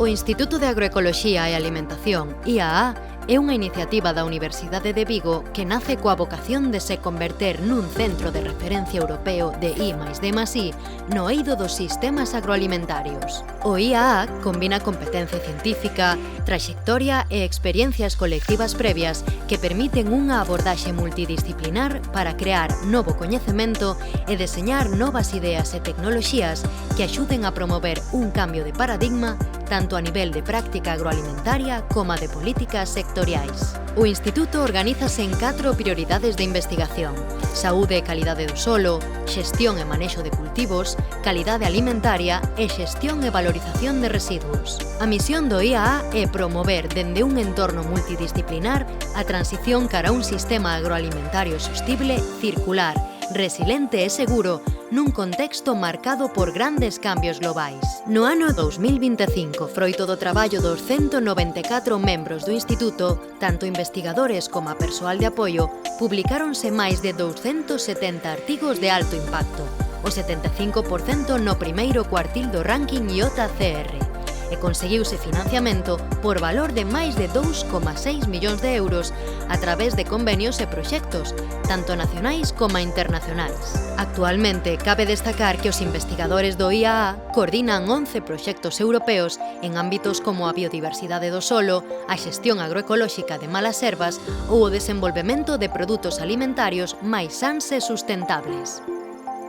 Instituto de Agroecoloxía e Alimentación, IAA, é unha iniciativa da Universidade de Vigo que nace coa vocación de se converter nun centro de referencia europeo de I+D+I no eido dos sistemas agroalimentarios. O IAA combina competencia científica, traxectoria e experiencias colectivas previas que permiten unha abordaxe multidisciplinar para crear novo coñecemento e deseñar novas ideas e tecnoloxías que axuden a promover un cambio de paradigma tanto a nivel de práctica agroalimentaria como a de políticas sectoriais. O Instituto organízase en 4 prioridades de investigación: saúde e calidade do solo, xestión e manexo de cultivos, calidade alimentaria e xestión e valorización de residuos. A misión do IAA é promover dende un entorno multidisciplinar a transición cara a un sistema agroalimentario sostible, circular, resiliente e seguro nun contexto marcado por grandes cambios globais. No ano 2025, froito do traballo dos 194 membros do Instituto, tanto investigadores como a persoal de apoio, publicáronse máis de 270 artigos de alto impacto, o 75% no primeiro cuartil do ranking IOTA-CR, e conseguiuse financiamento por valor de máis de 2,6 millóns de euros a través de convenios e proxectos, tanto nacionais como internacionais. Actualmente, cabe destacar que os investigadores do IAA coordinan 11 proxectos europeos en ámbitos como a biodiversidade do solo, a xestión agroecolóxica de malas ervas ou o desenvolvemento de produtos alimentarios máis sans e sustentables.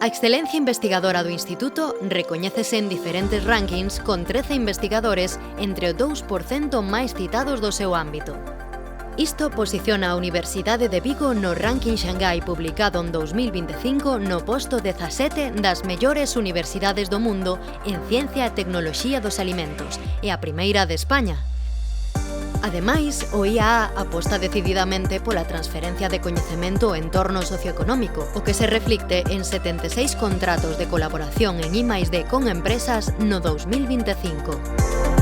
A excelencia investigadora do Instituto recoñécese en diferentes rankings con 13 investigadores entre o 2% máis citados do seu ámbito. Isto posiciona a Universidade de Vigo no ranking Xangai publicado en 2025 no posto 17 das mellores universidades do mundo en ciencia e tecnoloxía dos alimentos e a primeira de España. Ademais, o IAA aposta decididamente pola transferencia de coñecemento ao entorno socioeconómico, o que se reflicte en 76 contratos de colaboración en I+D con empresas no 2025.